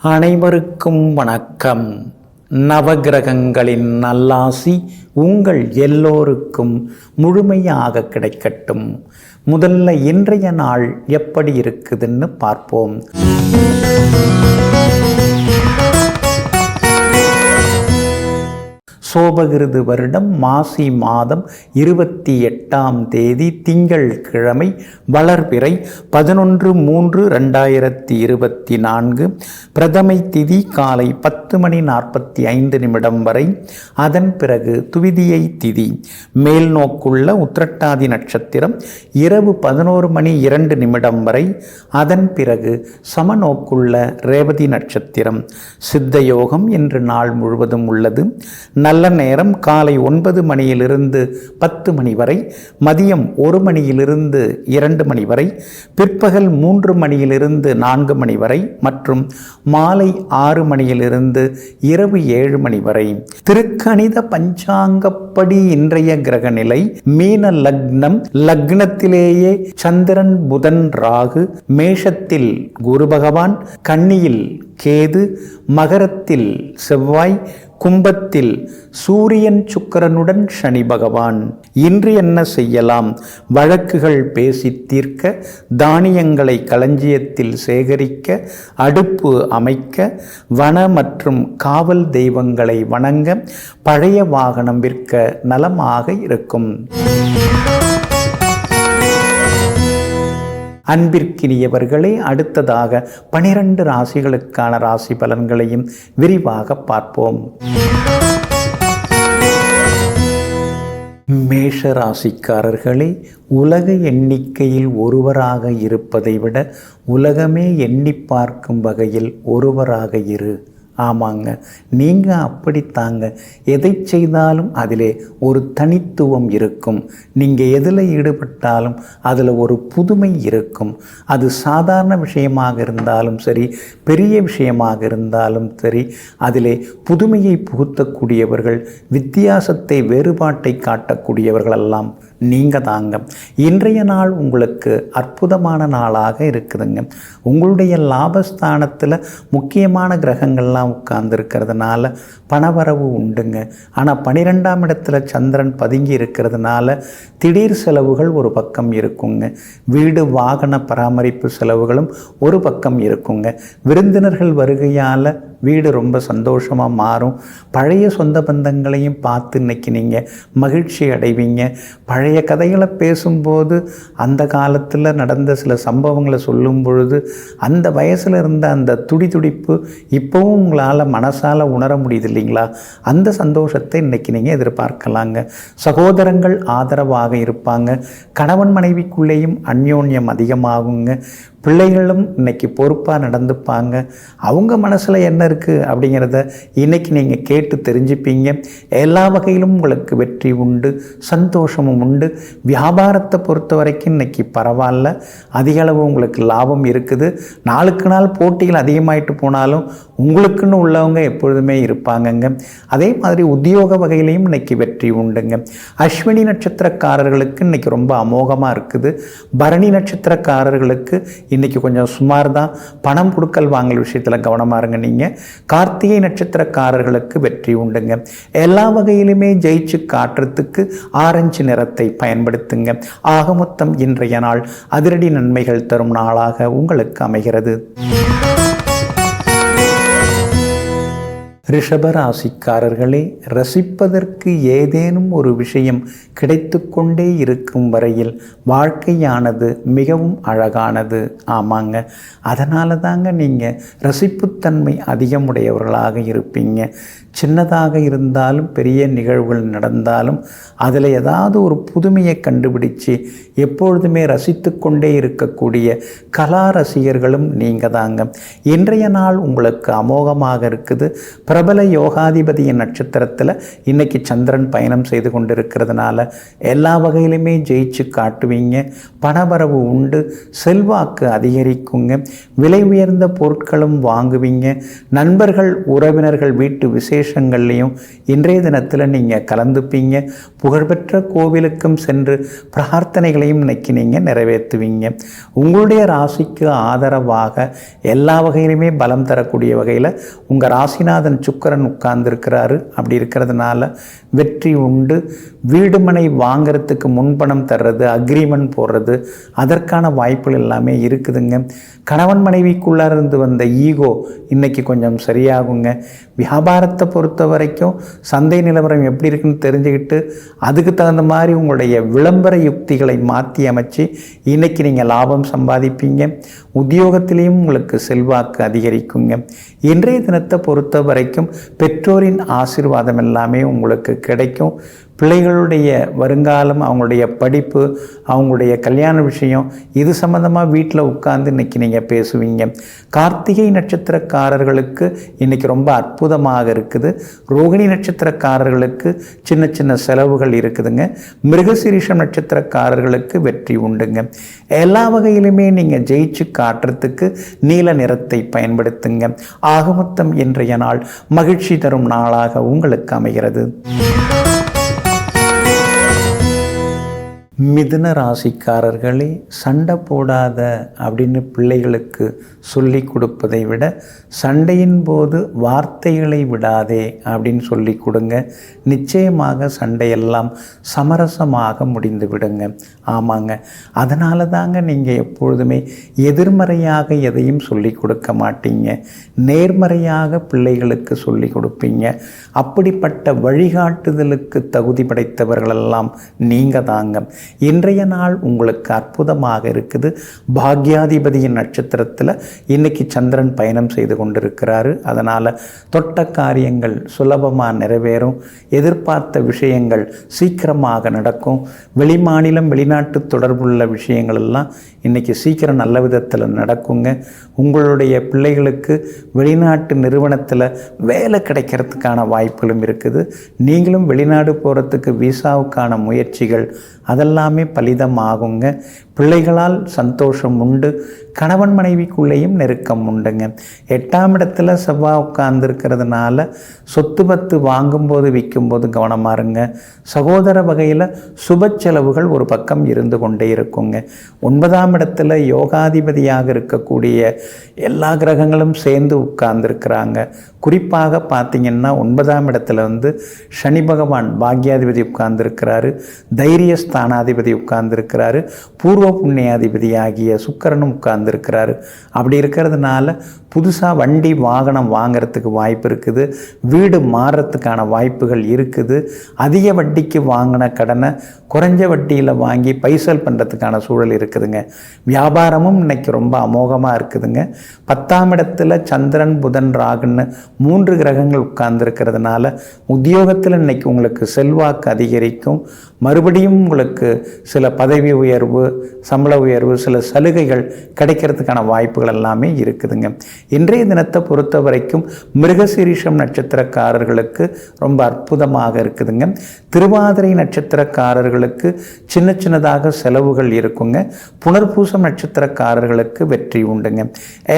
அனைவருக்கும் வணக்கம். நவகிரகங்களின் நல்லாசி உங்கள் எல்லோருக்கும் முழுமையாக கிடைக்கட்டும். முதல்ல இன்றைய நாள் எப்படி இருக்குதுன்னு பார்ப்போம். சோபகிருது வருடம் மாசி மாதம் 28ஆம் தேதி திங்கள் கிழமை வளர்பிறை 11/3/2024. பிரதமை திதி காலை 10:45 வரை. அதன் பிறகு துவிதியை திதி. மேல் நோக்குள்ள உத்திரட்டாதி நட்சத்திரம் இரவு 11:02 வரை. அதன் பிறகு சமநோக்குள்ள ரேவதி நட்சத்திரம். சித்த யோகம் இன்று நாள் முழுவதும் உள்ளது. நல்ல நேரம் காலை 9 மணியிலிருந்து 10 மணி வரை, மதியம் 1 மணியிலிருந்து 2 மணி வரை, பிற்பகல் 3 மணியிலிருந்து 4 மணி வரை மற்றும் மாலை 6 மணியிலிருந்து இரவு 7 மணி வரை. திருக்கணித பஞ்சாங்கப்படி இன்றைய கிரக நிலை மீன லக்னம். லக்னத்திலேயே சந்திரன், புதன், ராகு, மேஷத்தில் குரு பகவான், கன்னியில் கேது, மகரத்தில் செவ்வாய், கும்பத்தில் சூரியன், சுக்கிரனுடன் சனி பகவான். இன்று என்ன செய்யலாம்? வழக்குகள் பேசி தீர்க்க, தானியங்களை களஞ்சியத்தில் சேகரிக்க, அடுப்பு அமைக்க, வன மற்றும் காவல் தெய்வங்களை வணங்க, பழைய வாகனம் விற்க நலமாக இருக்கும். அன்பிற்கினியவர்களே, அடுத்ததாக 12 ராசிகளுக்கான ராசி பலன்களையும் விரிவாக பார்ப்போம். மேஷ ராசிக்காரர்களே, உலக எண்ணிக்கையில் ஒருவராக இருப்பதை விட உலகமே எண்ணி பார்க்கும் வகையில் ஒருவராக இரு. ஆமாங்க, நீங்கள் அப்படித்தாங்க. எதை செய்தாலும் அதிலே ஒரு தனித்துவம் இருக்கும். நீங்கள் எதில் ஈடுபட்டாலும் அதில் ஒரு புதுமை இருக்கும். அது சாதாரண விஷயமாக இருந்தாலும் சரி, பெரிய விஷயமாக இருந்தாலும் சரி, அதிலே புதுமையை புகுத்தக்கூடியவர்கள், வித்தியாசத்தை, வேறுபாட்டை காட்டக்கூடியவர்களெல்லாம் நீங்கள் தாங்க. இன்றைய நாள் உங்களுக்கு அற்புதமான நாளாக இருக்குதுங்க. உங்களுடைய லாபஸ்தானத்தில் முக்கியமான கிரகங்கள்லாம் உட்கார்ந்துருக்கிறதுனால பணவரவு உண்டுங்க. ஆனால் 12ஆம் இடத்துல சந்திரன் பதுங்கி இருக்கிறதுனால திடீர் செலவுகள் ஒரு பக்கம் இருக்குங்க. வீடு வாகன பராமரிப்பு செலவுகளும் ஒரு பக்கம் இருக்குங்க. விருந்தினர்கள் வருகையால் வீடு ரொம்ப சந்தோஷமாக மாறும். பழைய சொந்த பந்தங்களையும் பார்த்து இன்னைக்கு நீங்கள் மகிழ்ச்சி அடைவீங்க. பழைய கதைகளை பேசும்போது அந்த காலத்தில் நடந்த சில சம்பவங்களை சொல்லும் பொழுது அந்த வயசில் இருந்த அந்த துடிப்பு இப்போவும் உங்களால் மனசால் உணர முடியுது இல்லைங்களா? அந்த சந்தோஷத்தை இன்றைக்கி நீங்கள் எதிர்பார்க்கலாங்க. சகோதரங்கள் ஆதரவாக இருப்பாங்க. கணவன் மனைவிக்குள்ளேயும் அந்யோன்யம் அதிகமாகுங்க. பிள்ளைகளும் இன்றைக்கி பொறுப்பாக நடந்துப்பாங்க. அவங்க மனசில் என்ன இருக்குது அப்படிங்கிறத இன்றைக்கி நீங்கள் கேட்டு தெரிஞ்சுப்பீங்க. எல்லா வகையிலும் உங்களுக்கு வெற்றி உண்டு, சந்தோஷமும் உண்டு. வியாபாரத்தை பொறுத்த வரைக்கும் இன்றைக்கி பரவாயில்ல, அதிகளவு உங்களுக்கு லாபம் இருக்குது. நாளுக்கு நாள் போட்டிகள் அதிகமாயிட்டு போனாலும் உங்களுக்குன்னு உள்ளவங்க எப்பொழுதுமே இருப்பாங்கங்க. அதே மாதிரி உத்தியோக வகையிலையும் இன்றைக்கி வெற்றி உண்டுங்க. அஸ்வினி நட்சத்திரக்காரர்களுக்கு இன்றைக்கி ரொம்ப அமோகமாக இருக்குது. பரணி நட்சத்திரக்காரர்களுக்கு இன்றைக்கி கொஞ்சம் சுமார் தான். பணம் கொடுக்கல் வாங்கல் விஷயத்தில் கவனமாக இருங்க. நீங்கள் கார்த்திகை நட்சத்திரக்காரர்களுக்கு வெற்றி உண்டுங்க. எல்லா வகையிலுமே ஜெயிச்சு காட்டுறதுக்கு ஆரஞ்சு நிறத்தை பயன்படுத்துங்க. ஆக மொத்தம் இன்றைய நாள் அதிரடி நன்மைகள் தரும் நாளாக உங்களுக்கு அமைகிறது. ரிஷபராசிக்காரர்களே, ரசிப்பதற்கு ஏதேனும் ஒரு விஷயம் கிடைத்து கொண்டே இருக்கும் வரையில் வாழ்க்கையானது மிகவும் அழகானது. ஆமாங்க, அதனால தாங்க நீங்கள் ரசிப்புத்தன்மை அதிகமுடையவர்களாக இருப்பீங்க. சின்னதாக இருந்தாலும் பெரிய நிகழ்வுகள் நடந்தாலும் அதில் ஏதாவது ஒரு புதுமையை கண்டுபிடிச்சு எப்பொழுதுமே ரசித்து கொண்டே இருக்கக்கூடிய கலா ரசிகர்களும் நீங்கள் தாங்க. இன்றைய நாள் உங்களுக்கு அமோகமாக இருக்குது. பிரபல யோகாதிபதியின் நட்சத்திரத்தில் இன்றைக்கி சந்திரன் பயணம் செய்து கொண்டிருக்கிறதுனால எல்லா வகையிலுமே ஜெயிச்சு காட்டுவீங்க. பணவரவு உண்டு, செல்வாக்கு அதிகரிக்குங்க. விலை உயர்ந்த பொருட்களும் வாங்குவீங்க. நண்பர்கள், உறவினர்கள் வீட்டு விசேஷ விசேஷங்கள்லையும் இன்றைய தினத்தில் நீங்கள் கலந்துப்பீங்க. புகழ்பெற்ற கோவிலுக்கும் சென்று பிரார்த்தனைகளையும் இன்னைக்கு நீங்கள் நிறைவேற்றுவீங்க. உங்களுடைய ராசிக்கு ஆதரவாக எல்லா வகையிலுமே பலம் தரக்கூடிய வகையில் உங்கள் ராசிநாதன் சுக்கிரன் உட்கார்ந்துருக்கிறாரு. அப்படி இருக்கிறதுனால வெற்றி உண்டு. வீடுமனை வாங்கிறதுக்கு முன்பணம் தர்றது, அக்ரிமெண்ட் போடுறது, அதற்கான வாய்ப்புகள் எல்லாமே இருக்குதுங்க. கணவன் மனைவிக்குள்ளார இருந்து வந்த ஈகோ இன்னைக்கு கொஞ்சம் சரியாகுங்க. வியாபாரத்தை பொறுத்த வரைக்கும் சந்தை நிலவரம் எப்படி இருக்குன்னு தெரிஞ்சுக்கிட்டு அதுக்கு தகுந்த மாதிரி உங்களுடைய விளம்பர யுக்திகளை மாற்றி அமைச்சு இன்னைக்கு நீங்கள் லாபம் சம்பாதிப்பீங்க. உத்தியோகத்திலையும் உங்களுக்கு செல்வாக்கு அதிகரிக்குங்க. இன்றைய தினத்தை பொறுத்த வரைக்கும் பெற்றோரின் ஆசீர்வாதம் எல்லாமே உங்களுக்கு கிடைக்கும். பிள்ளைகளுடைய வருங்காலம், அவங்களுடைய படிப்பு, அவங்களுடைய கல்யாண விஷயம், இது சம்மந்தமாக வீட்டில் உட்கார்ந்து இன்றைக்கி நீங்கள் பேசுவீங்க. கார்த்திகை நட்சத்திரக்காரர்களுக்கு இன்றைக்கி ரொம்ப அற்புதமாக இருக்குது. ரோகிணி நட்சத்திரக்காரர்களுக்கு சின்ன சின்ன செலவுகள் இருக்குதுங்க. மிருகசீரிஷம் நட்சத்திரக்காரர்களுக்கு வெற்றி உண்டுங்க. எல்லா வகையிலுமே நீங்கள் ஜெயிச்சு காட்டுறதுக்கு நீல நிறத்தை பயன்படுத்துங்க. ஆகமொத்தம் இன்றைய நாள் மகிழ்ச்சி தரும் நாளாக உங்களுக்கு அமைகிறது. மிதுன ராசிக்காரர்களே, சண்டை போடாத அப்படின்னு பிள்ளைகளுக்கு சொல்லி கொடுப்பதை விட சண்டையின் போது வார்த்தைகளை விடாதே அப்படின்னு சொல்லி கொடுங்க. நிச்சயமாக சண்டையெல்லாம் சமரசமாக முடிந்து விடுங்க. ஆமாங்க, அதனால தாங்க நீங்கள் எப்பொழுதுமே எதிர்மறையாக எதையும் சொல்லி கொடுக்க மாட்டீங்க. நேர்மறையாக பிள்ளைகளுக்கு சொல்லி கொடுப்பீங்க. அப்படிப்பட்ட வழிகாட்டுதலுக்கு தகுதி படைத்தவர்களெல்லாம் நீங்கள் தாங்க. இன்றைய நாள் உங்களுக்கு அற்புதமாக இருக்குது. பாக்யாதிபதியின் நட்சத்திரத்தில் இன்னைக்கு சந்திரன் பயணம் செய்து கொண்டிருக்கிறாரு. அதனால் தொட்ட காரியங்கள் சுலபமாக நிறைவேறும். எதிர்பார்த்த விஷயங்கள் சீக்கிரமாக நடக்கும். வெளிமாநிலம் வெளிநாட்டு தொடர்புள்ள விஷயங்கள் எல்லாம் இன்றைக்கி சீக்கிரம் நல்ல விதத்தில் நடக்குங்க. உங்களுடைய பிள்ளைகளுக்கு வெளிநாட்டு நிறுவனத்தில் வேலை கிடைக்கிறதுக்கான வாய்ப்புகளும் இருக்குது. நீங்களும் வெளிநாடு போகிறதுக்கு விசாவுக்கான முயற்சிகள் அதெல்லாமே பலிதமாகுங்க. பிள்ளைகளால் சந்தோஷம் உண்டு. கணவன் மனைவிக்குள்ளேயும் நெருக்கம் உண்டுங்க. 8ஆம் இடத்துல செவ்வாய் உட்கார்ந்துருக்கிறதுனால சொத்து பத்து வாங்கும்போது விற்கும்போது கவனமாக இருங்க. சகோதர வகையில் சுப செலவுகள் ஒரு பக்கம் இருந்து கொண்டே இருக்குங்க. 9ஆம் இடத்துல யோகாதிபதியாக இருக்கக்கூடிய எல்லா கிரகங்களும் சேர்ந்து உட்கார்ந்துருக்கிறாங்க. குறிப்பாக பார்த்திங்கன்னா 9ஆம் இடத்துல சனி பகவான் பாக்யாதிபதி உட்கார்ந்துருக்கிறாரு. தைரிய ஸ்தானாதிபதி உட்கார்ந்துருக்கிறாரு. பூர்வ புண்ணியாதிபதி ஆகிய சுக்கிரனும் உட்கார்ந்துருக்கிறாரு. அப்படி இருக்கிறதுனால புதுசாக வண்டி வாகனம் வாங்கிறதுக்கு வாய்ப்பு இருக்குது. வீடு மாறுறதுக்கான வாய்ப்புகள் இருக்குது. அதிக வட்டிக்கு வாங்கின கடனை குறைஞ்ச வட்டியில் வாங்கி பைசல் பண்ணுறதுக்கான சூழல் இருக்குதுங்க. வியாபாரமும் இன்னைக்கு ரொம்ப அமோகமாக இருக்குதுங்க. 10ஆம் இடத்துல சந்திரன் புதன் ராகுன்னு 3 கிரகங்கள் உட்கார்ந்துருக்கிறதுனால உத்தியோகத்தில் இன்னைக்கு உங்களுக்கு செல்வாக்கு அதிகரிக்கும். மறுபடியும் உங்களுக்கு சில பதவி உயர்வு, சம்பள உயர்வு, சில சலுகைகள் கிடைக்கிறதுக்கான வாய்ப்புகள் எல்லாமே இருக்குதுங்க. இன்றைய தினத்தை பொறுத்த வரைக்கும் மிருகசீரிஷம் நட்சத்திரக்காரர்களுக்கு ரொம்ப அற்புதமாக இருக்குதுங்க. திருவாதிரை நட்சத்திரக்காரர்களுக்கு சின்ன சின்னதாக செலவுகள் இருக்குங்க. புனர்பூசம் நட்சத்திரக்காரர்களுக்கு வெற்றி உண்டுங்க.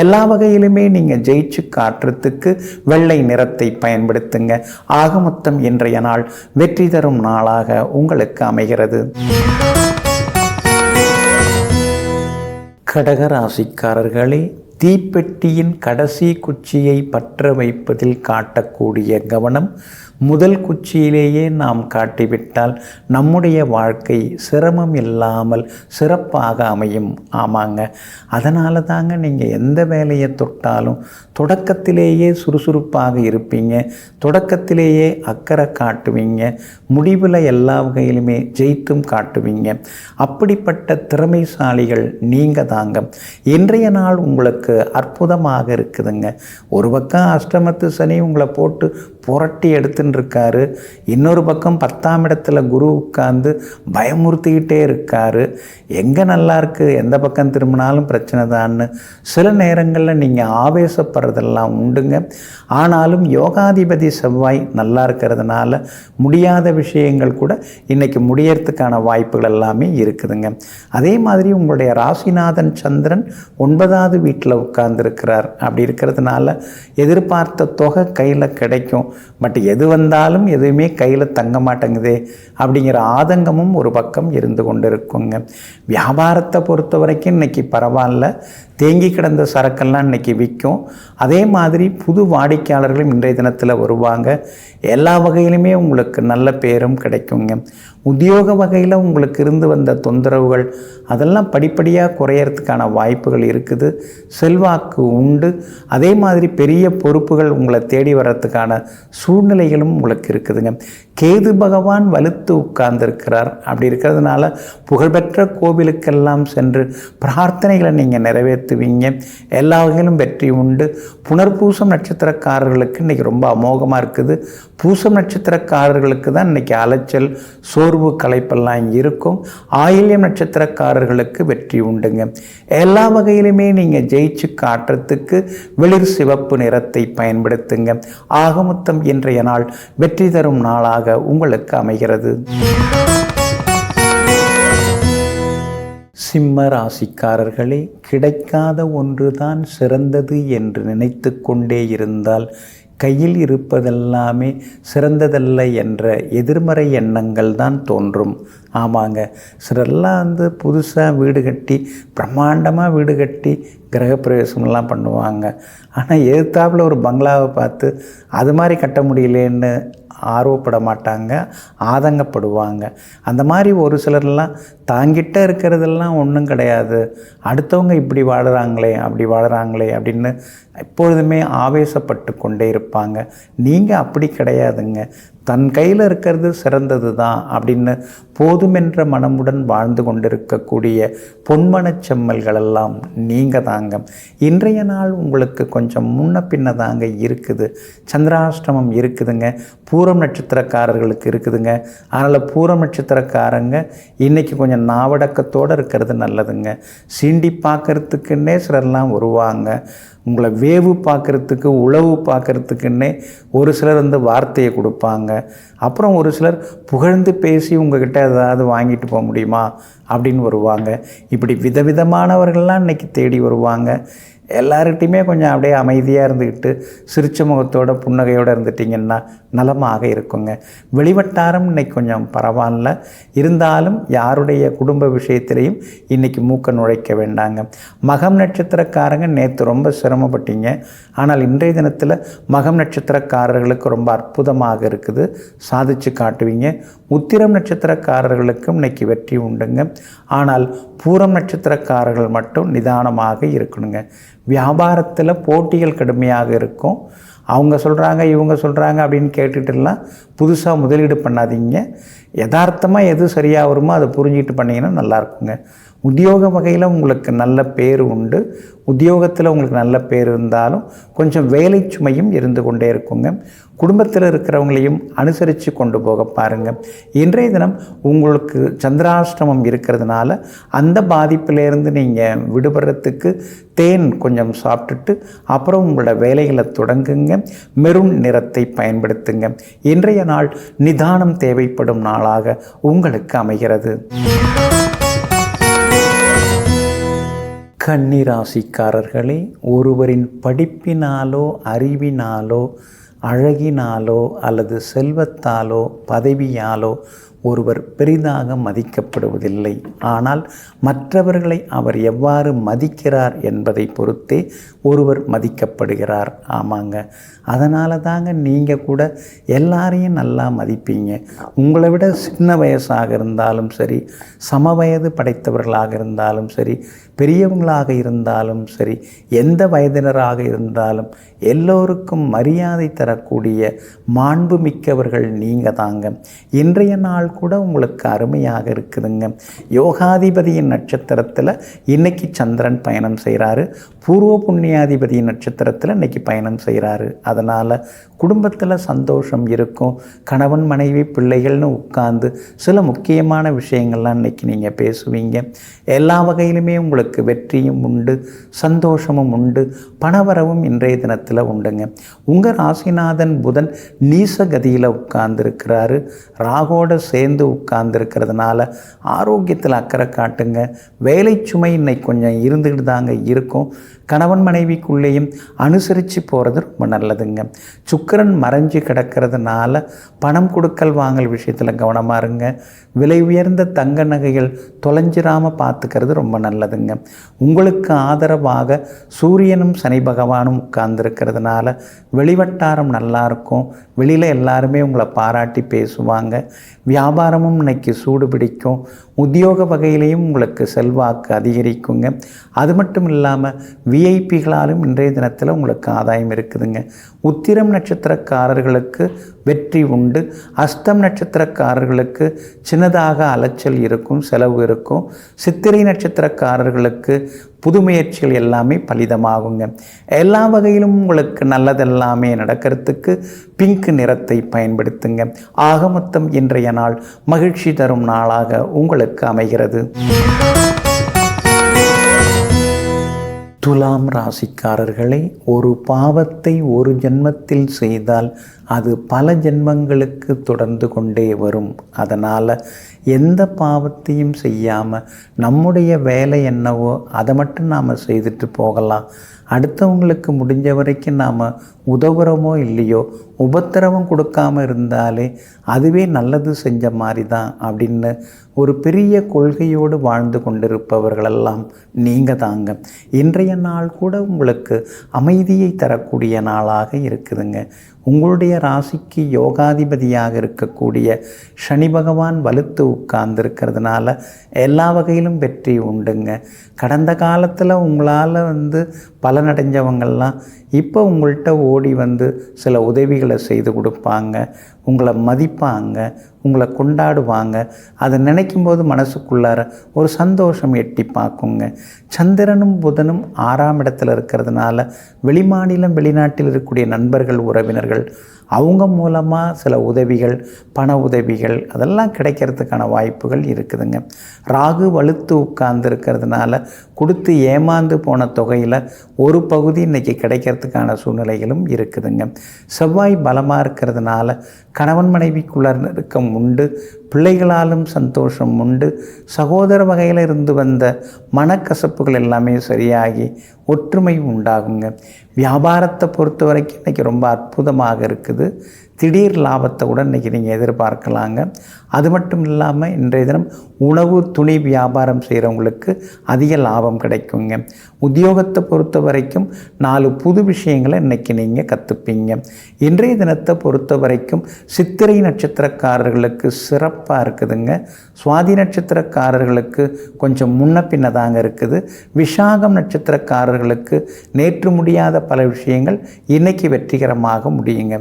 எல்லா வகையிலுமே நீங்கள் ஜெயிச்சு காட்டுறதுக்கு வெள்ளை நிறத்தை பயன்படுத்துங்க. ஆக மொத்தம் இன்றைய நாள் வெற்றி தரும் நாளாக உங்களுக்கு அமைகிறது. கடக ராசிக்காரர்களே, தீப்பெட்டியின் கடைசி குச்சியை பற்ற வைப்பதில் காட்டக்கூடிய கவனம் முதல் குச்சியிலேயே நாம் காட்டிவிட்டால் நம்முடைய வாழ்க்கை சிரமம் இல்லாமல் சிறப்பாக அமையும். ஆமாங்க, அதனால தாங்க நீங்கள் எந்த வேலையை தொட்டாலும் தொடக்கத்திலேயே சுறுசுறுப்பாக இருப்பீங்க. தொடக்கத்திலேயே அக்கறை காட்டுவீங்க. முடிவில் எல்லா வகையிலுமே ஜெயித்தும் காட்டுவீங்க. அப்படிப்பட்ட திறமைசாலிகள் நீங்கள் தாங்க. இன்றைய நாள் உங்களுக்கு அற்புதமாக இருக்குதுங்க. ஒரு பக்கம் அஷ்டமத்து சனி உங்களை போட்டு புரட்டி எடுத்து பார்த்துன்னு இருக்காரு, இன்னொரு பக்கம் 10ஆம் இடத்துல குரு உட்கார்ந்து பயமுறுத்திக்கிட்டே இருக்காரு. எங்கே நல்லா இருக்குது, எந்த பக்கம் திரும்பினாலும் பிரச்சனை தான்னு சில நேரங்களில் நீங்கள் ஆவேசப்படுறதெல்லாம் உண்டுங்க. ஆனாலும் யோகாதிபதி செவ்வாய் நல்லா இருக்கிறதுனால முடியாத விஷயங்கள் கூட இன்றைக்கி முடியறதுக்கான வாய்ப்புகள் எல்லாமே இருக்குதுங்க. அதே மாதிரி உங்களுடைய ராசிநாதன் சந்திரன் 9வது வீட்டில் உட்கார்ந்துருக்கிறார். அப்படி இருக்கிறதுனால எதிர்பார்த்த தொகை கையில் கிடைக்கும். பட் எது வந்தாலும் எதுவுமே கையில் தங்க மாட்டேங்குதே அப்படிங்கிற ஆதங்கமும் ஒரு பக்கம் இருந்து கொண்டு இருக்குங்க. வியாபாரத்தை பொறுத்த வரைக்கும் இன்றைக்கி பரவாயில்ல, தேங்கி கிடந்த சரக்கெல்லாம் இன்றைக்கி விற்கும். அதே மாதிரி புது வாடிக்கையாளர்களும் இன்றைய தினத்தில் வருவாங்க. எல்லா வகையிலுமே உங்களுக்கு நல்ல பேரும் கிடைக்குங்க. உத்தியோக வகையில் உங்களுக்கு இருந்து வந்த தொந்தரவுகள் அதெல்லாம் படிப்படியாக குறையறதுக்கான வாய்ப்புகள் இருக்குது. செல்வாக்கு உண்டு. அதே மாதிரி பெரிய பொறுப்புகள் உங்களை தேடி வர்றதுக்கான சூழ்நிலைகளும் உங்களுக்கு இருக்குதுங்க. கேது பகவான் வலுத்து உட்கார்ந்துருக்கிறார். அப்படி இருக்கிறதுனால புகழ்பெற்ற கோவிலுக்கெல்லாம் சென்று பிரார்த்தனைகளை நீங்கள் நிறைவேற்றுவீங்க. எல்லா வகையிலும் வெற்றி உண்டு. புனர்பூசம் நட்சத்திரக்காரர்களுக்கு இன்றைக்கி ரொம்ப அமோகமாக இருக்குது. பூசம் நட்சத்திரக்காரர்களுக்கு தான் இன்றைக்கி அலைச்சல், சோர்வு, களைப்பெல்லாம் இருக்கும். ஆயில்யம் நட்சத்திரக்காரர்களுக்கு வெற்றி உண்டுங்க. எல்லா வகையிலுமே நீங்கள் ஜெயிச்சு காட்டுறதுக்கு வெளிர் சிவப்பு நிறத்தை பயன்படுத்துங்க. ஆகமொத்தம் இன்றைய நாள் வெற்றி தரும் நாளாக உங்களுக்கு அமைகிறது. சிம்ம ராசிக்காரர்களே, கிடைக்காத ஒன்றுதான் சிறந்தது என்று நினைத்து கொண்டே இருந்தால் கையில் இருப்பதெல்லாமே சிறந்ததல்ல என்ற எதிர்மறை எண்ணங்கள் தான் தோன்றும். ஆமாங்க, சிலரெல்லாம் புதுசாக வீடு கட்டி பிரம்மாண்டமாக வீடு கட்டி கிரகப்பிரவேசமெல்லாம் பண்ணுவாங்க. ஆனால் எதிர்த்தாப்புல ஒரு பங்களாவை பார்த்து அது மாதிரி கட்ட முடியலேன்னு ஆர்வப்பட மாட்டாங்க, ஆதங்கப்படுவாங்க. அந்த மாதிரி ஒரு சிலர்லாம் தாங்கிட்ட இருக்கிறதெல்லாம் ஒன்றும் கிடையாது, அடுத்தவங்க இப்படி வாழுறாங்களே அப்படி வாழுறாங்களே அப்படின்னு எப்பொழுதுமே ஆவேசப்பட்டு கொண்டே இருப்பாங்க. நீங்கள் அப்படி கிடையாதுங்க. தன் கையில் இருக்கிறது சிறந்தது தான் அப்படின்னு போதுமென்ற மனமுடன் வாழ்ந்து கொண்டிருக்கக்கூடிய பொன்மனச் செம்மல்களெல்லாம் நீங்கள் தாங்க. இன்றைய நாள் உங்களுக்கு கொஞ்சம் முன்ன பின்ன தாங்க இருக்குது. சந்திராஷ்டமம் இருக்குதுங்க. பூரம் நட்சத்திரக்காரர்களுக்கு இருக்குதுங்க. அதனால் பூரம் நட்சத்திரக்காரங்க இன்றைக்கி கொஞ்சம் நாவடக்கத்தோடு இருக்கிறது நல்லதுங்க. சீண்டி பார்க்கறதுக்குன்னே சிலர்லாம் வருவாங்க. உங்களை வேவு பார்க்குறதுக்கு, உளவு பார்க்குறதுக்குன்னே ஒரு சிலர் வார்த்தையை கொடுப்பாங்க. அப்புறம் ஒரு சிலர் புகழ்ந்து பேசி உங்ககிட்ட ஏதாவது வாங்கிட்டு போக முடியுமா அப்படின்னு வருவாங்க. இப்படி விதவிதமானவர்கள்லாம் இன்றைக்கி தேடி வருவாங்க. எல்லார்கிட்டையுமே கொஞ்சம் அப்படியே அமைதியாக இருந்துக்கிட்டு சிரிச்ச முகத்தோட புன்னகையோடு இருந்துட்டிங்கன்னா நலமாக இருக்குங்க. வெளிவட்டாரம் இன்றைக்கி கொஞ்சம் பரவாயில்ல, இருந்தாலும் யாருடைய குடும்ப விஷயத்திலையும் இன்றைக்கி மூக்க நுழைக்க வேண்டாங்க. மகம் நட்சத்திரக்காரங்க நேற்று ரொம்ப சிரமப்பட்டீங்க. ஆனால் இன்றைய தினத்தில் மகம் நட்சத்திரக்காரர்களுக்கு ரொம்ப அற்புதமாக இருக்குது, சாதிச்சு காட்டுவீங்க. உத்திரம் நட்சத்திரக்காரர்களுக்கும் இன்றைக்கி வெற்றி உண்டுங்க. ஆனால் பூரம் நட்சத்திரக்காரர்கள் மட்டும் நிதானமாக இருக்கணுங்க. வியாபாரத்தில் போட்டிகள் கடுமையாக இருக்கும். அவங்க சொல்கிறாங்க இவங்க சொல்கிறாங்க அப்படின்னு கேட்டுட்டுலாம் புதுசாக முதலீடு பண்ணாதீங்க. யதார்த்தமாக எது சரியாக வருமோ அதை புரிஞ்சிட்டு பண்ணிங்கன்னா நல்லாயிருக்குங்க. உத்தியோக வகையில் உங்களுக்கு நல்ல பேர் உண்டு. உத்தியோகத்தில் உங்களுக்கு நல்ல பேர் இருந்தாலும் கொஞ்சம் வேலை சுமையும் இருந்து கொண்டே இருக்குங்க. குடும்பத்தில் இருக்கிறவங்களையும் அனுசரித்து கொண்டு போக பாருங்கள். இன்றைய தினம் உங்களுக்கு சந்திராஷ்டமம் இருக்கிறதுனால அந்த பாதிப்பிலேருந்து நீங்கள் விடுபடுறதுக்கு தேன் கொஞ்சம் சாப்பிட்டுட்டு அப்புறம் உங்களோட வேலைகளை தொடங்குங்க. மெரூன் நிறத்தை பயன்படுத்துங்க. இன்றைய நாள் நிதானம் தேவைப்படும் நாளாக உங்களுக்கு அமைகிறது. கன்னி ராசிக்காரர்களே, ஒருவரின் படிப்பினாலோ அறிவினாலோ அழகினாலோ அல்லது செல்வத்தாலோ பதவியாலோ ஒருவர் பெரிதாக மதிக்கப்படுவதில்லை. ஆனால் மற்றவர்களை அவர் எவ்வாறு மதிக்கிறார் என்பதை பொறுத்தே ஒருவர் மதிக்கப்படுகிறார். ஆமாங்க, அதனால தாங்க நீங்கள் கூட எல்லாரையும் நல்லா மதிப்பீங்க. உங்களை விட சின்ன வயசாக இருந்தாலும் சரி, சம வயது படைத்தவர்களாக இருந்தாலும் சரி, பெரியவங்களாக இருந்தாலும் சரி, எந்த வயதினராக இருந்தாலும் எல்லோருக்கும் மரியாதை தரக்கூடிய மாண்பு மிக்கவர்கள் நீங்கள் தாங்க. இன்றைய நாள் கூட உங்களுக்கு அருமையாக இருக்குதுங்க. யோகாதிபதியின் நட்சத்திரத்தில் இன்றைக்கி சந்திரன் பயணம் செய்கிறாரு. பூர்வ புண்ணியாதிபதியின் நட்சத்திரத்தில் இன்றைக்கி பயணம் செய்கிறாரு. அதனால் குடும்பத்தில் சந்தோஷம் இருக்கும். கணவன் மனைவி பிள்ளைகள்னு உட்கார்ந்து சில முக்கியமான விஷயங்கள்லாம் இன்றைக்கி நீங்கள் பேசுவீங்க. எல்லா வகையிலுமே உங்களுக்கு வெற்றியும் உண்டு, சந்தோஷமும் உண்டு, பணவரவும் இன்றைய தினத்தில் உண்டுங்க. உங்கள் ராசிநாதன் புதன் நீசகதியில் உட்கார்ந்துருக்கிறாரு. ராகோடு சேர்ந்து உட்கார்ந்துருக்கிறதுனால ஆரோக்கியத்தில் அக்கறை காட்டுங்க. வேலை சுமை இன்னைக்கு கொஞ்சம் இருந்துக்கிட்டு தாங்க இருக்கும். கணவன் மனைவிக்குள்ளேயும் அனுசரித்து போகிறது ரொம்ப நல்லதுங்க. சுக்கிரன் மறைஞ்சு கிடக்கிறதுனால பணம் கொடுக்கல் வாங்கல் விஷயத்தில் கவனமாக இருங்க. விலை உயர்ந்த தங்க நகைகள் தொலைஞ்சிராமல் பார்த்துக்கிறது ரொம்ப நல்லதுங்க. உங்களுக்கு ஆதரவாக சூரியனும் சனி பகவானும் உட்கார்ந்துருக்கிறதுனால வெளிவட்டாரம் நல்லாயிருக்கும். வெளியில் எல்லாருமே உங்களை பாராட்டி பேசுவாங்க. வியாபாரமும் இன்னைக்கு சூடு பிடிக்கும். உத்தியோக வகையிலையும் உங்களுக்கு செல்வாக்கு அதிகரிக்குங்க. அது மட்டும் இல்லாமல் விஐபிகளாலும் இன்றைய தினத்தில் உங்களுக்கு ஆதாயம் இருக்குதுங்க. உத்திரம் நட்சத்திரக்காரர்களுக்கு வெற்றி உண்டு. அஸ்தம் நட்சத்திரக்காரர்களுக்கு சின்னதாக அலைச்சல் இருக்கும், செலவு இருக்கும். சித்திரை நட்சத்திரக்காரர்களுக்கு புது முயற்சிகள் எல்லாமே பலிதமாகுங்க. எல்லா வகையிலும் உங்களுக்கு நல்லதெல்லாமே நடக்கிறதுக்கு பிங்க் நிறத்தை பயன்படுத்துங்க. ஆக மொத்தம் இன்றைய நாள் மகிழ்ச்சி தரும் நாளாக உங்களுக்கு அமைகிறது. துலாம் ராசிக்காரர்களை, ஒரு பாவத்தை ஒரு ஜென்மத்தில் செய்தால் அது பல ஜென்மங்களுக்கு தொடர்ந்து கொண்டே வரும். அதனால் எந்த பாவத்தையும் செய்யாமல் நம்முடைய வேலை என்னவோ அதை மட்டும் நாம் செய்துட்டு போகலாம். அடுத்தவங்களுக்கு முடிஞ்ச வரைக்கும் நாம் உதவுறோமோ இல்லையோ, உபத்திரவம் கொடுக்காமல் இருந்தாலே அதுவே நல்லது செஞ்ச மாதிரி தான் அப்படின்னு ஒரு பெரிய கொள்கையோடு வாழ்ந்து கொண்டிருப்பவர்களெல்லாம் நீங்கள் தாங்க. இன்றைய நாள் கூட உங்களுக்கு அமைதியை தரக்கூடிய நாளாக இருக்குதுங்க. உங்களுடைய ராசிக்கு யோகாதிபதியாக இருக்கக்கூடிய சனி பகவான் வலுத்து உட்கார்ந்துருக்கிறதுனால எல்லா வகையிலும் வெற்றி உண்டுங்க. கடந்த காலத்தில் உங்களால் பலனடைஞ்சவங்கள்லாம் இப்போ உங்கள்கிட்ட ஓடி சில உதவிகளை செய்து கொடுப்பாங்க, உங்களை மதிப்பாங்க, உங்களை கொண்டாடுவாங்க. அதை நினைக்கும் போது மனசுக்குள்ளார ஒரு சந்தோஷம் எட்டி பார்க்குங்க. சந்திரனும் புதனும் 6ஆம் இடத்துல இருக்கிறதுனால வெளிமாநிலம் வெளிநாட்டில் இருக்கக்கூடிய நண்பர்கள், உறவினர்கள் அவங்க மூலமாக சில உதவிகள், பண உதவிகள் அதெல்லாம் கிடைக்கிறதுக்கான வாய்ப்புகள் இருக்குதுங்க. ராகு வலுத்து உட்கார்ந்து இருக்கிறதுனால கொடுத்து ஏமாந்து போன தொகையில் ஒரு பகுதி இன்றைக்கி கிடைக்கிறதுக்கான சூழ்நிலைகளும் இருக்குதுங்க. செவ்வாய் பலமாக இருக்கிறதுனால கணவன் மனைவிக்குள்ள நெருக்கம் உண்டு, பிள்ளைகளாலும் சந்தோஷம் உண்டு. சகோதர வகையில் இருந்து வந்த மனக்கசப்புகள் எல்லாமே சரியாகி ஒற்றுமை உண்டாகுங்க. வியாபாரத்தை பொறுத்த வரைக்கும் இன்றைக்கி ரொம்ப அற்புதமாக இருக்குது. திடீர் லாபத்தை கூட இன்றைக்கி நீங்கள் எதிர்பார்க்கலாங்க. அது மட்டும் இல்லாமல் இன்றைய தினம் உணவு துணி வியாபாரம் செய்கிறவங்களுக்கு அதிக லாபம் கிடைக்குங்க. உத்தியோகத்தை பொறுத்த வரைக்கும் 4 புது விஷயங்களை இன்றைக்கி நீங்கள் கற்றுப்பீங்க. இன்றைய தினத்தை பொறுத்த வரைக்கும் சித்திரை நட்சத்திரக்காரர்களுக்கு சிறப்பாக இருக்குதுங்க. சுவாதி நட்சத்திரக்காரர்களுக்கு கொஞ்சம் முன்ன பின்ன தாங்க இருக்குது. விசாகம் நட்சத்திரக்காரர்களுக்கு நேற்று முடியாத பல விஷயங்கள் இன்றைக்கி வெற்றிகரமாக முடியுங்க.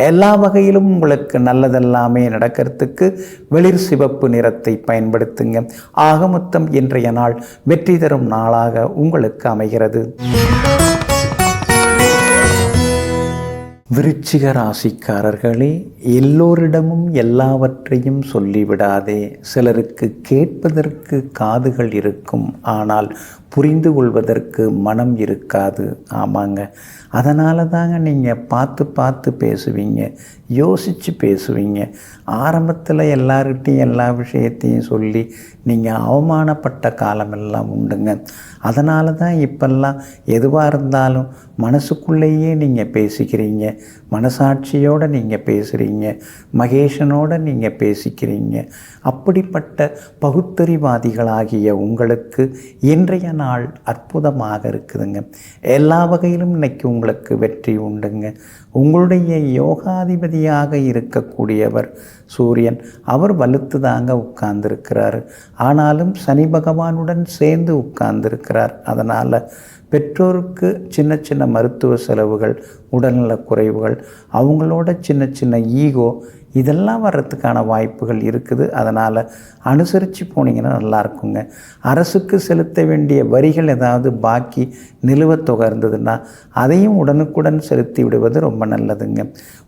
எல்லா வகையிலும் உங்களுக்கு நல்லதெல்லாமே நடக்கிறதுக்கு வெளிர் சிவப்பு நிறத்தை பயன்படுத்துங்க. ஆக மொத்தம் இன்றைய நாள் வெற்றி தரும் நாளாக உங்களுக்கு அமைகிறது. விருச்சிக ராசிக்காரர்களே, எல்லோரிடமும் எல்லாவற்றையும் சொல்லிவிடாதே. சிலருக்கு கேட்பதற்கு காதுகள் இருக்கும், ஆனால் புரிந்து கொள்வதற்கு மனம் இருக்காது. ஆமாங்க, அதனால தாங்க நீங்கள் பார்த்து பேசுவீங்க, யோசித்து பேசுவீங்க. ஆரம்பத்தில் எல்லார்கிட்டையும் எல்லா விஷயத்தையும் சொல்லி நீங்கள் அவமானப்பட்ட காலமெல்லாம் உண்டுங்க. அதனால தான் இப்பெல்லாம் எதுவாக இருந்தாலும் மனசுக்குள்ளேயே நீங்கள் பேசிக்கிறீங்க, மனசாட்சியோடு நீங்கள் பேசுகிறீங்க, மகேஷனோடு நீங்கள் பேசிக்கிறீங்க. அப்படிப்பட்ட பகுத்தறிவாதிகளாகிய உங்களுக்கு இன்றைய நாள் அற்புதமாக இருக்குதுங்க. எல்லா வகையிலும் இன்னைக்கு உங்களுக்கு வெற்றி உண்டுங்க. உங்களுடைய யோகாதிபதியாக இருக்கக்கூடியவர் சூரியன், அவர் வலுத்து தாங்க உட்கார்ந்துருக்கிறார். ஆனாலும் சனி பகவானுடன் சேர்ந்து உட்கார்ந்துருக்கிறார். அதனால் பெற்றோருக்கு சின்ன சின்ன மருத்துவ செலவுகள், உடல்நலக் குறைவுகள், அவங்களோட சின்ன ஈகோ இதெல்லாம் வர்றதுக்கான வாய்ப்புகள் இருக்குது. அதனால் அனுசரித்து போனீங்கன்னா நல்லா இருக்குங்க. அரசுக்கு செலுத்த வேண்டிய வரிகள் ஏதாவது பாக்கி நிலுவத் தொகை இருந்ததுன்னா அதையும் உடனுக்குடன் செலுத்தி விடுவது ரொம்ப நல்லதுங்க.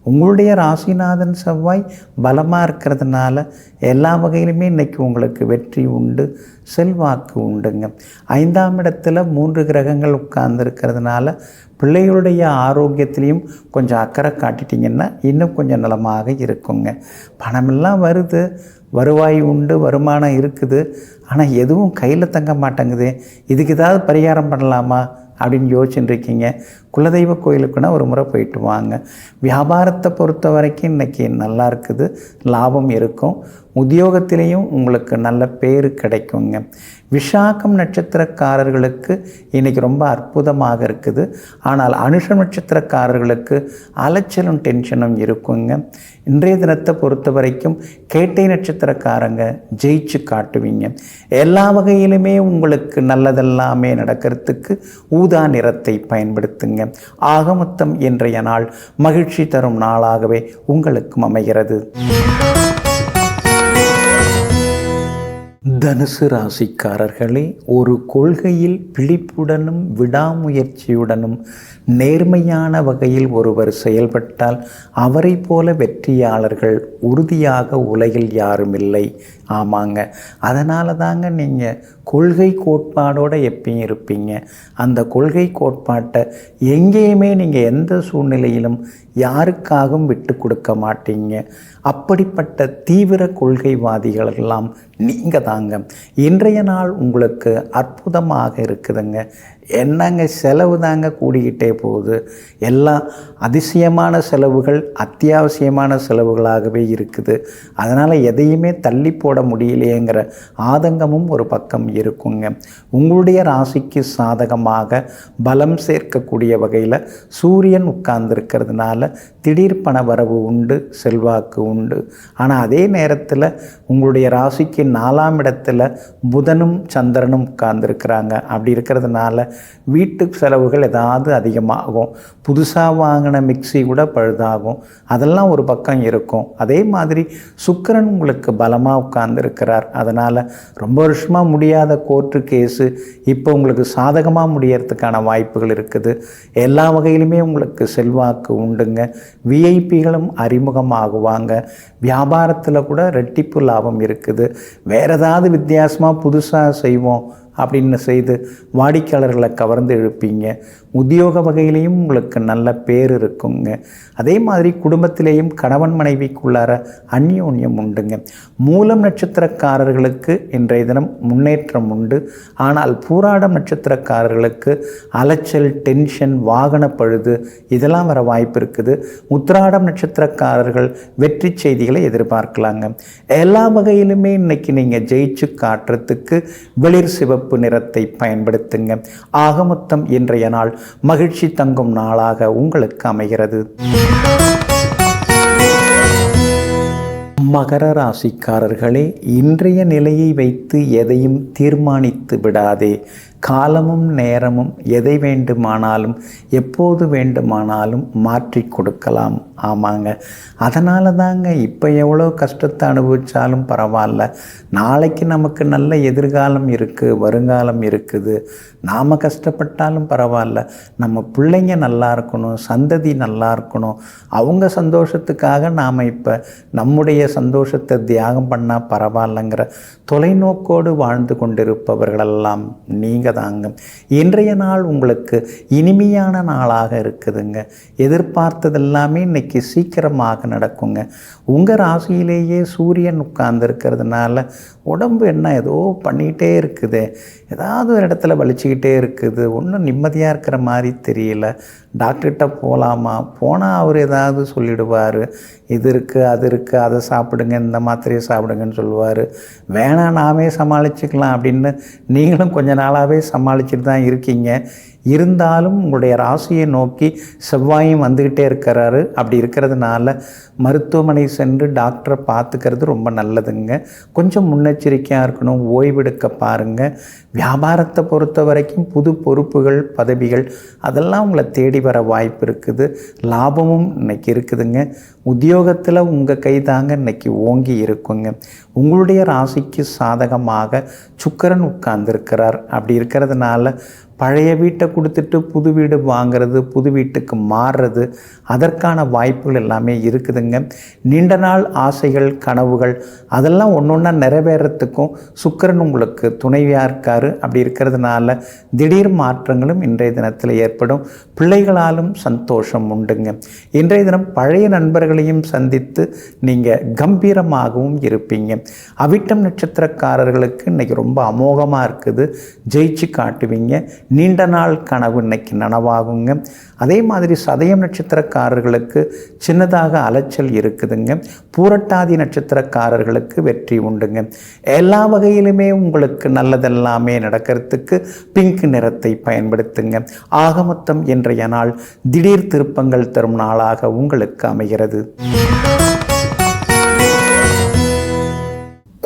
உங்களுடைய ராசிநாதன் செவ்வாய் பலமாக இருக்கிறதுனால எல்லா வகையிலுமே இன்றைக்கி உங்களுக்கு வெற்றி உண்டு, செல்வாக்கு உண்டுங்க. 5ஆம் இடத்துல 3 கிரகங்கள் உட்கார்ந்துருக்கிறதுனால பிள்ளைகளுடைய ஆரோக்கியத்திலையும் கொஞ்சம் அக்கறை காட்டிட்டிங்கன்னா இன்னும் கொஞ்சம் நலமாக இருக்குங்க. பணமெல்லாம் வருது, வருவாய் உண்டு, வருமானம் இருக்குது. ஆனால் எதுவும் கையில் தங்க மாட்டேங்குது. இதுக்கு ஏதாவது பரிகாரம் பண்ணலாமா அப்படின்னு யோசிச்சுட்டு இருக்கீங்க. குலதெய்வ கோயிலுக்குன்னா ஒரு முறை போயிட்டு வாங்க. வியாபாரத்தை பொறுத்த வரைக்கும் இன்றைக்கி நல்லா இருக்குது, லாபம் இருக்கும். உத்தியோகத்திலையும் உங்களுக்கு நல்ல பேர் கிடைக்குங்க. விஷாகம் நட்சத்திரக்காரர்களுக்கு இன்றைக்கி ரொம்ப அற்புதமாக இருக்குது. ஆனால் அனுஷம் நட்சத்திரக்காரர்களுக்கு அலைச்சலும் டென்ஷனும் இருக்குங்க. இன்றைய தினத்தை பொறுத்த வரைக்கும் கேட்டை நட்சத்திரக்காரங்க ஜெயிச்சு காட்டுவீங்க. எல்லா வகையிலுமே உங்களுக்கு நல்லதெல்லாமே நடக்கிறதுக்கு ஊதா நிறத்தை பயன்படுத்துங்க. ஆக மொத்தம் இன்றைய நாள் மகிழ்ச்சி தரும் நாளாகவே உங்களுக்கும் அமைகிறது. தனுசு ராசிக்காரர்களே, ஒரு கொள்கையில் பிடிப்புடனும் விடாமுயற்சியுடனும் நேர்மையான வகையில் ஒருவர் செயல்பட்டால் அவரை போல வெற்றியாளர்கள் உறுதியாக உலகில் யாரும் இல்லை. ஆமாங்க, அதனால தாங்க நீங்கள் கொள்கை கோட்பாடோடு எப்பயும் இருப்பீங்க. அந்த கொள்கை கோட்பாட்டை எங்கேயுமே நீங்கள் எந்த சூழ்நிலையிலும் யாருக்காகவும் விட்டு கொடுக்க மாட்டீங்க. அப்படிப்பட்ட தீவிர கொள்கைவாதிகளெல்லாம் நீங்கள் தாங்க. இன்றைய நாள் உங்களுக்கு அற்புதமாக இருக்குதுங்க. என்னங்க செலவு தாங்க கூடிக்கிட்டே போகுது. எல்லாம் அதிசயமான செலவுகள், அத்தியாவசியமான செலவுகளாகவே இருக்குது. அதனால் எதையுமே தள்ளி போட முடியலையேங்கிற ஆதங்கமும் ஒரு பக்கம் இருக்குங்க. உங்களுடைய ராசிக்கு சாதகமாக பலம் சேர்க்கக்கூடிய வகையில் சூரியன் உட்கார்ந்துருக்கிறதுனால திடீர் பண வரவு உண்டு, செல்வாக்கு உண்டு. ஆனால் அதே நேரத்தில் உங்களுடைய ராசிக்கு 4ஆம் இடத்துல புதனும் சந்திரனும் உட்கார்ந்துருக்கிறாங்க. அப்படி இருக்கிறதுனால வீட்டு செலவுகள் ஏதாவது அதிகமாகும். புதுசாக வாங்கின மிக்சி கூட பழுதாகும். அதெல்லாம் ஒரு பக்கம் இருக்கும். அதே மாதிரி சுக்கிரன் உங்களுக்கு பலமாக உட்கார்ந்துருக்கிறார். அதனால் ரொம்ப வருஷமாக முடியாத கோர்ட்டு கேஸு இப்போ உங்களுக்கு சாதகமாக முடியறதுக்கான வாய்ப்புகள் இருக்குது. எல்லா வகையிலுமே உங்களுக்கு செல்வாக்கு உண்டுங்க. விஐபிகளும் அறிமுகமாகுவாங்க. வியாபாரத்தில் கூட ரெட்டிப்பு லாபம் இருக்குது. வேறு ஏதாவது வித்தியாசமாக புதுசாக செய்வோம் அப்படின்னு செய்து வாடிக்கையாளர்களை கவர்ந்து இழுப்பீங்க. உத்தியோக வகையிலையும் உங்களுக்கு நல்ல பேர் இருக்குங்க. அதே மாதிரி குடும்பத்திலேயும் கணவன் மனைவிக்குள்ளார அந்யோன்யம் உண்டுங்க. மூலம் நட்சத்திரக்காரர்களுக்கு இன்றைய தினம் முன்னேற்றம் உண்டு. ஆனால் பூராடம் நட்சத்திரக்காரர்களுக்கு அலைச்சல், டென்ஷன், வாகன பழுது இதெல்லாம் வர வாய்ப்பு இருக்குது. உத்திராடம் நட்சத்திரக்காரர்கள் வெற்றி செய்திகளை எதிர்பார்க்கலாங்க. எல்லா வகையிலுமே இன்னைக்கு நீங்கள் ஜெயிச்சு காட்டுறதுக்கு வெளிர் சிவப்பு நிறத்தை பயன்படுத்துங்க. ஆக மொத்தம் இன்றைய நாள் மகிழ்ச்சி தங்கும் நாளாக உங்களுக்கு அமைகிறது. மகர ராசிக்காரர்களே, இன்றைய நிலையை வைத்து எதையும் தீர்மானித்து விடாதே. காலமும் நேரமும் எதை வேண்டுமானாலும் எப்போது வேண்டுமானாலும் மாற்றி கொடுக்கலாம். ஆமாங்க, அதனால தாங்க இப்போ எவ்வளோ கஷ்டத்தை அனுபவித்தாலும் பரவாயில்ல, நாளைக்கு நமக்கு நல்ல எதிர்காலம் இருக்குது, வருங்காலம் இருக்குது. நாம் கஷ்டப்பட்டாலும் பரவாயில்ல, நம்ம பிள்ளைங்க நல்லா இருக்கணும், சந்ததி நல்லா இருக்கணும், அவங்க சந்தோஷத்துக்காக நாம் இப்போ நம்முடைய சந்தோஷத்தை தியாகம் பண்ணால் பரவாயில்லைங்கிற தொலைநோக்கோடு வாழ்ந்து கொண்டிருப்பவர்களெல்லாம் நீங்கள் தாங்க. இன்றைய நாள் உங்களுக்கு இனிமையான நாளாக இருக்குதுங்க. எதிர்பார்த்ததெல்லாமே இன்னைக்கு சீக்கிரமாக நடக்குங்க. உங்கள் ராசியிலேயே சூரியன் உட்கார்ந்துருக்கிறதுனால உடம்பு என்ன ஏதோ பண்ணிகிட்டே இருக்குது, ஏதாவது ஒரு இடத்துல வலிச்சுக்கிட்டே இருக்குது, ஒன்றும் நிம்மதியாக இருக்கிற மாதிரி தெரியல. டாக்டர்கிட்ட போகலாமா, போனால் அவர் ஏதாவது சொல்லிடுவார், இது இருக்குது அது இருக்குது, அதை சாப்பிடுங்க, இந்த மாத்திரையை சாப்பிடுங்கன்னு சொல்லுவார். வேணாம் நாமே சமாளிச்சுக்கலாம் அப்படின்னு நீங்களும் கொஞ்ச நாளாகவே சமாளிச்சுட்டு தான் இருக்கீங்க. இருந்தாலும் உங்களுடைய ராசியை நோக்கி செவ்வாயும் வந்துக்கிட்டே இருக்கிறாரு. அப்படி இருக்கிறதுனால மருத்துவமனை சென்று டாக்டரை பார்த்துக்கிறது ரொம்ப நல்லதுங்க. கொஞ்சம் முன்னெச்சரிக்கையாக இருக்கணும், ஓய்வெடுக்க பாருங்கள். வியாபாரத்தை பொறுத்த வரைக்கும் புது பொறுப்புகள், பதவிகள் அதெல்லாம் உங்களை தேடி வர வாய்ப்பு இருக்குது. லாபமும் இன்னைக்கு இருக்குதுங்க. உத்தியோகத்தில் உங்கள் கை தாங்க இன்னைக்கு ஓங்கி இருக்குங்க. உங்களுடைய ராசிக்கு சாதகமாக சுக்கிரன் உட்கார்ந்துருக்கிறார். அப்படி இருக்கிறதுனால பழைய வீட்டை கொடுத்துட்டு புது வீடு வாங்கிறது, புது வீட்டுக்கு மாறுறது, அதற்கான வாய்ப்புகள் எல்லாமே இருக்குதுங்க. நீண்ட நாள் ஆசைகள், கனவுகள் அதெல்லாம் ஒன்று ஒன்றா நிறைவேறத்துக்கும் சுக்கிரன் உங்களுக்கு துணைவியாக இருக்கார். அப்படி இருக்கிறதுனால திடீர் மாற்றங்களும் இன்றைய தினத்தில் ஏற்படும். பிள்ளைகளாலும் சந்தோஷம் உண்டுங்க. இன்றைய தினம் பழைய நண்பர்களையும் சந்தித்து நீங்கள் கம்பீரமாகவும் இருப்பீங்க. அவிட்டம் நட்சத்திரக்காரர்களுக்கு இன்றைக்கி ரொம்ப அமோகமாக இருக்குது. ஜெயிச்சு காட்டுவீங்க. நீண்ட நாள் கனவு இன்னைக்கு நனவாகுங்க. அதே மாதிரி சதயம் நட்சத்திரக்காரர்களுக்கு சின்னதாக அலைச்சல் இருக்குதுங்க. பூரட்டாதி நட்சத்திரக்காரர்களுக்கு வெற்றி உண்டுங்க. எல்லா வகையிலுமே உங்களுக்கு நல்லதெல்லாமே நடக்கிறதுக்கு பிங்க் நிறத்தை பயன்படுத்துங்க. ஆக மொத்தம் இன்றைய நாள் திடீர் திருப்பங்கள் தரும் நாளாக உங்களுக்கு அமைகிறது.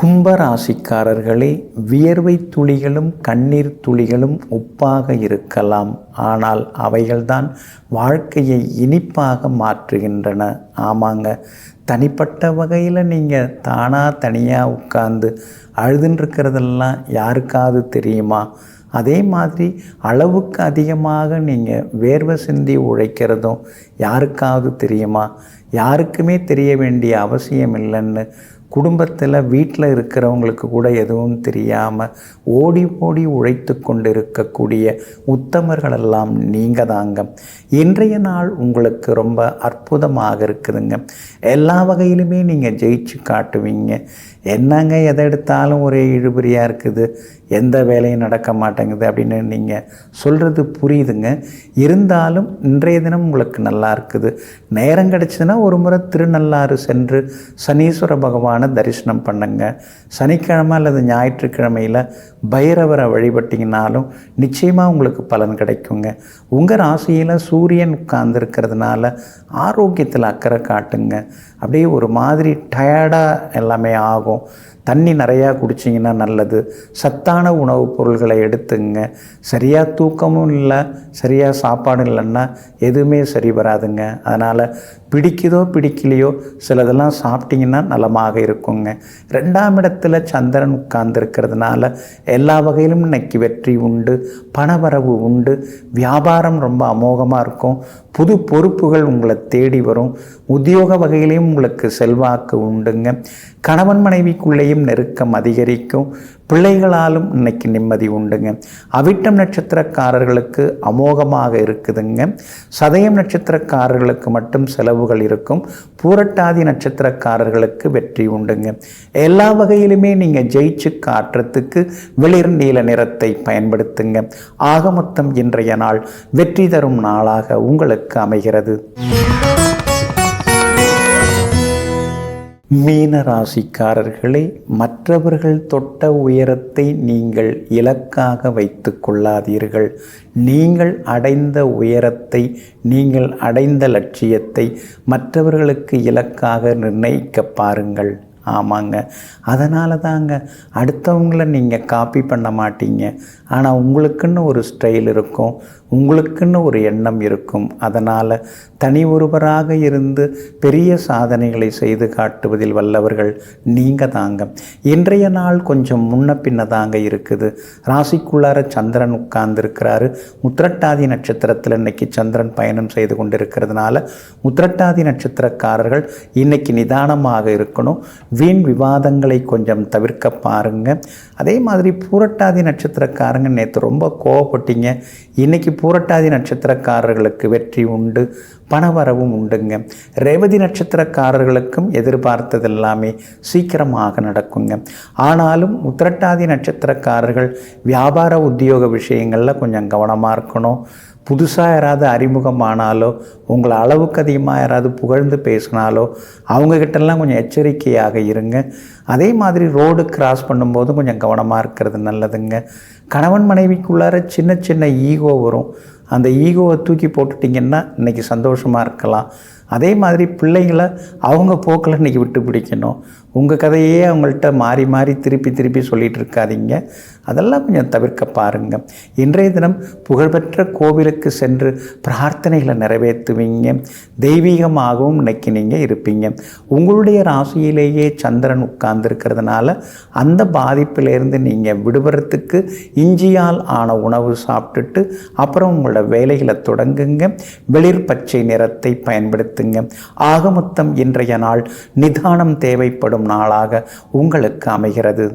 கும்பராசிக்காரர்களே, வியர்வை துளிகளும் கண்ணீர் துளிகளும் உப்பாக இருக்கலாம். ஆனால் அவைகள்தான் வாழ்க்கையை இனிப்பாக மாற்றுகின்றன. ஆமாங்க, தனிப்பட்ட வகையில் நீங்கள் தனியாக உட்கார்ந்து அழுதுன்ருக்கிறதெல்லாம் யாருக்காவது தெரியுமா? அதே மாதிரி அளவுக்கு அதிகமாக நீங்கள் வேர்வை சிந்தி உழைக்கிறதும் யாருக்காவது தெரியுமா? யாருக்குமே தெரிய வேண்டிய அவசியம் இல்லைன்னு குடும்பத்தில் வீட்டில் இருக்கிறவங்களுக்கு கூட எதுவும் தெரியாமல் ஓடி ஓடி உழைத்து கொண்டு இருக்கக்கூடிய உத்தமர்களெல்லாம் நீங்கள் தாங்க. இன்றைய நாள் உங்களுக்கு ரொம்ப அற்புதமாக இருக்குதுங்க. எல்லா வகையிலுமே நீங்கள் ஜெயிச்சு காட்டுவீங்க. என்னங்க எதை எடுத்தாலும் ஒரே இழுபறியாக இருக்குது, எந்த வேலையும் நடக்க மாட்டேங்குது அப்படின்னு நீங்கள் சொல்கிறது புரியுதுங்க. இருந்தாலும் இன்றைய தினம் உங்களுக்கு நல்லா இருக்குது. நேரம் கிடச்சிதுன்னா ஒரு முறை திருநள்ளாறு சென்று சனீஸ்வர பகவானை தரிசனம் பண்ணுங்க. சனிக்கிழமை அல்லது ஞாயிற்றுக்கிழமையில் பைரவரை வழிபட்டிங்கனாலும் நிச்சயமாக உங்களுக்கு பலன் கிடைக்குங்க. உங்கள் ராசியில் சூரியன் உட்கார்ந்துருக்கிறதுனால ஆரோக்கியத்தில் அக்கறை காட்டுங்க. அப்படியே ஒரு மாதிரி டயர்டாக எல்லாமே ஆகும். தண்ணி நிறையா குடிச்சிங்கன்னா நல்லது. சத்தான உணவுப் பொருள்களை எடுத்துங்க. சரியாக தூக்கமும் இல்லை, சரியாக சாப்பாடு இல்லைன்னா எதுவுமே சரி வராதுங்க. அதனால் பிடிக்குதோ பிடிக்கலையோ சிலதெல்லாம் சாப்பிட்டிங்கன்னா நலமாக இருக்குங்க. 2ஆம் இடத்துல சந்திரன் உட்கார்ந்துருக்கிறதுனால எல்லா வகையிலும் இன்னைக்கு வெற்றி உண்டு, பணவரவு உண்டு, வியாபாரம் ரொம்ப அமோகமாக இருக்கும். புது பொறுப்புகள் உங்களை தேடி வரும். உத்தியோக வகையிலையும் உங்களுக்கு செல்வாக்கு உண்டுங்க. கணவன் மனைவிக்குள்ளேயும் நெருக்கம் அதிகரிக்கும். பிள்ளைகளாலும் இன்னைக்கு நிம்மதி உண்டுங்க. அவிட்டம் நட்சத்திரக்காரர்களுக்கு அமோகமாக இருக்குதுங்க. சதயம் நட்சத்திரக்காரர்களுக்கு மட்டும் செலவுகள் இருக்கும். பூரட்டாதி நட்சத்திரக்காரர்களுக்கு வெற்றி உண்டுங்க. எல்லா வகையிலுமே நீங்கள் ஜெயிச்சு காட்டுறதுக்கு வெளிர் நீல நிறத்தை பயன்படுத்துங்க. ஆக மொத்தம் இன்றைய நாள் வெற்றி தரும் நாளாக உங்களுக்கு அமைகிறது. மீன ராசிக்காரர்களே, மற்றவர்கள் தொட்ட உயரத்தை நீங்கள் இலக்காக வைத்து கொள்ளாதீர்கள். நீங்கள் அடைந்த உயரத்தை, நீங்கள் அடைந்த லட்சியத்தை மற்றவர்களுக்கு இலக்காக நிர்ணயிக்க பாருங்கள். ஆமாங்க, அதனால தாங்க அடுத்தவங்கள நீங்கள் காப்பி பண்ண மாட்டீங்க. ஆனால் உங்களுக்குன்னு ஒரு ஸ்டைல் இருக்கும், உங்களுக்குன்னு ஒரு எண்ணம் இருக்கும். அதனால் தனி ஒருவராக இருந்து பெரிய சாதனைகளை செய்து காட்டுவதில் வல்லவர்கள் நீங்கள் தாங்க. இன்றைய நாள் கொஞ்சம் முன்ன பின்ன தாங்க இருக்குது. ராசிக்குள்ளார சந்திரன் உட்கார்ந்துருக்கிறாரு. உத்திரட்டாதி நட்சத்திரத்தில் இன்னைக்கு சந்திரன் பயணம் செய்து கொண்டிருக்கிறதுனால உத்திரட்டாதி நட்சத்திரக்காரர்கள் இன்னைக்கு நிதானமாக இருக்கணும். வீண் விவாதங்களை கொஞ்சம் தவிர்க்க பாருங்க. அதே மாதிரி பூரட்டாதி நட்சத்திரக்காரங்க நேற்று ரொம்ப கோவப்பட்டீங்க. இன்னைக்கு பூரட்டாதி நட்சத்திரக்காரர்களுக்கு வெற்றி உண்டு, பணவரவும் உண்டுங்க. ரேவதி நட்சத்திரக்காரர்களுக்கும் எதிர்பார்த்தது எல்லாமே சீக்கிரமாக நடக்குங்க. ஆனாலும் உத்திரட்டாதி நட்சத்திரக்காரர்கள் வியாபார உத்தியோக விஷயங்களில் கொஞ்சம் கவனமாக இருக்கணும். புதுசாக யாராவது அறிமுகமானாலோ உங்களை அளவுக்கு அதிகமாக யாராவது புகழ்ந்து பேசினாலோ அவங்கக்கிட்டலாம் கொஞ்சம் எச்சரிக்கையாக இருங்க. அதே மாதிரி ரோடு கிராஸ் பண்ணும்போதும் கொஞ்சம் கவனமாக இருக்கிறது நல்லதுங்க. கணவன் மனைவிக்குள்ளார சின்ன சின்ன ஈகோ வரும். அந்த ஈகோவை தூக்கி போட்டுட்டிங்கன்னா இன்றைக்கி சந்தோஷமாக இருக்கலாம். அதே மாதிரி பிள்ளைங்களை அவங்க போக்கில் இன்றைக்கி விட்டு பிடிக்கணும். உங்கள் கதையே அவங்கள்ட்ட மாறி மாறி திருப்பி சொல்லிகிட்டு இருக்காதீங்க. அதெல்லாம் கொஞ்சம் தவிர்க்க பாருங்கள். இன்றைய தினம் புகழ்பெற்ற கோவிலுக்கு சென்று பிரார்த்தனைகளை நிறைவேற்றுவீங்க. தெய்வீகமாகவும் இன்னைக்கு நீங்கள் இருப்பீங்க. உங்களுடைய ராசியிலேயே சந்திரன் உட்கார்ந்துருக்கிறதுனால அந்த பாதிப்பிலேருந்து நீங்கள் விடுபடுறதுக்கு இஞ்சியால் ஆன உணவு சாப்பிட்டுட்டு அப்புறம் உங்களோட வேலைகளை தொடங்குங்க. வெளிர் பச்சை நிறத்தை பயன்படுத்துங்க. ஆக மொத்தம் இன்றைய நாள் நிதானம் தேவைப்படும் நாளாக உங்களுக்கு அமைகிறது.